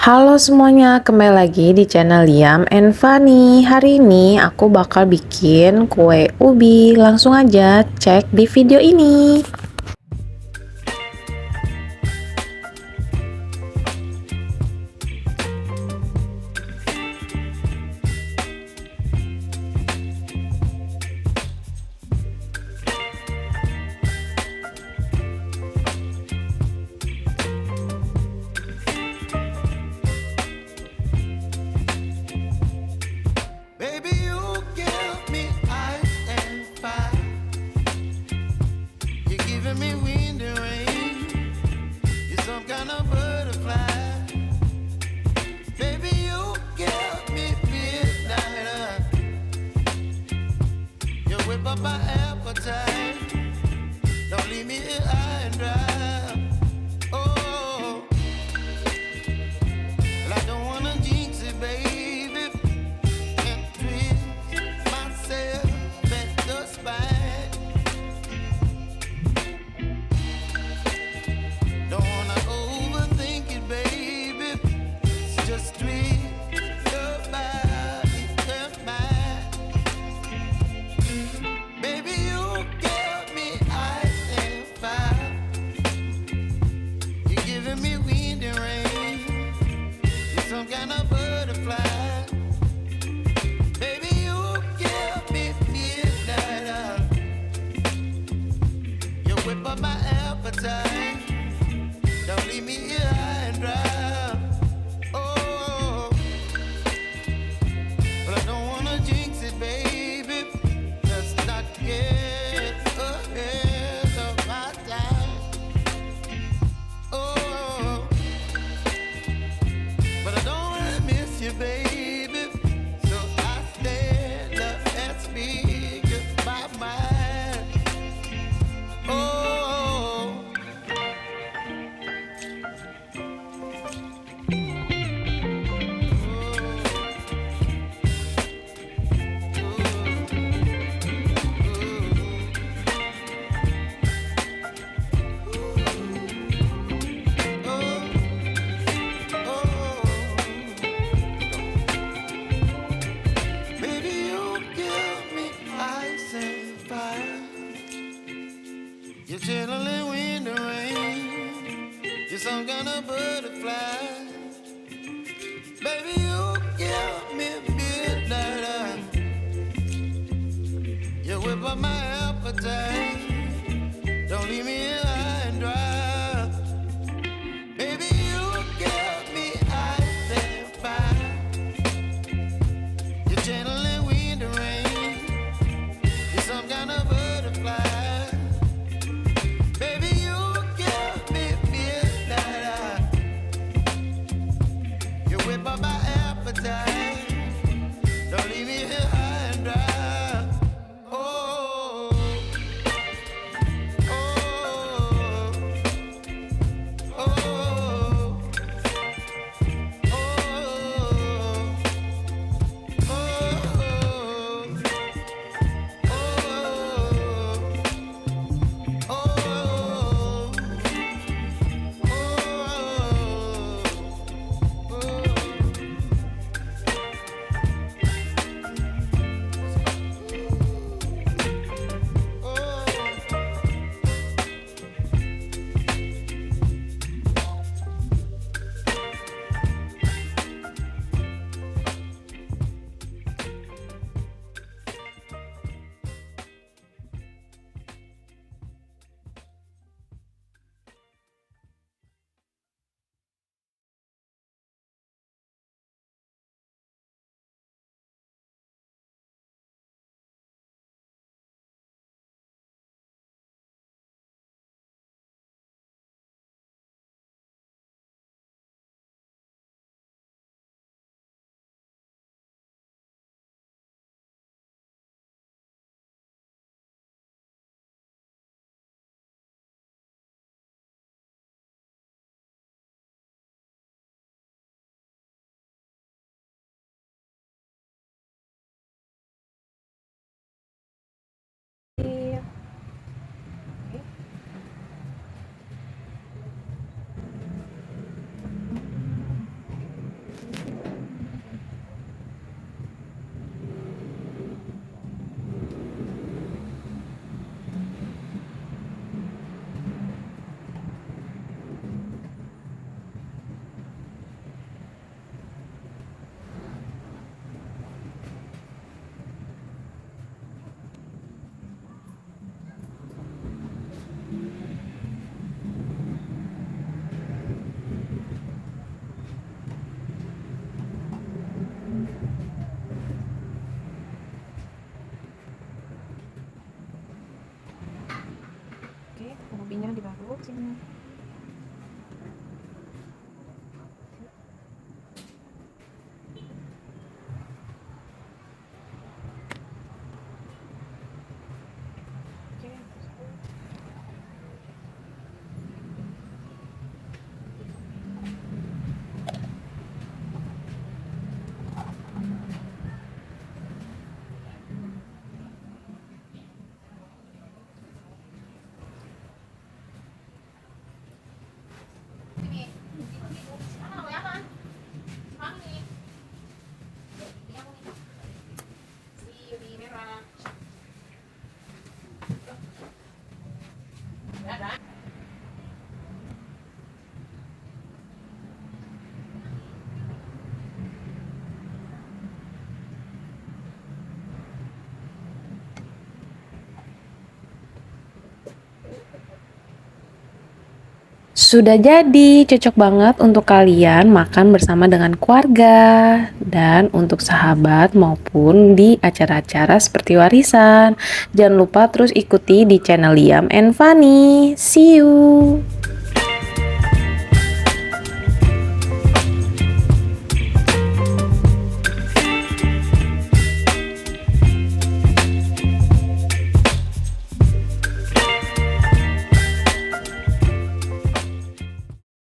Halo semuanya, kembali lagi di channel Liam&Vani. Hari ini aku bakal bikin kue ubi. Langsung aja cek di video ini. Baby, you give me ice and fire. You're giving me wind and rain. You're some kind of butterfly. Baby, you give me midnight. You whip up my appetite. Don't leave me here high and dry. Oh, well, I don't wanna jinx it, baby. Don't leave me here high and dry. Oh, but I don't wanna jinx it, baby. Let's not get ahead of my time. Oh, but I don't wanna miss you, baby. So I stand up and speak my mind. Oh. You're chilling wind and rain. You're some kind of butterfly. Baby, you give me midnight. You whip up my appetite. Don't leave me here high and dry. Baby, you give me ice and fire. You're channeling wind and rain. You're some kind of butterfly. Don't leave me here high and dry. Oh, oh, oh, oh, Sudah jadi, cocok banget untuk kalian makan bersama dengan keluarga dan untuk sahabat maupun di acara-acara seperti warisan. Jangan lupa terus ikuti di channel Liam&Vani. See you!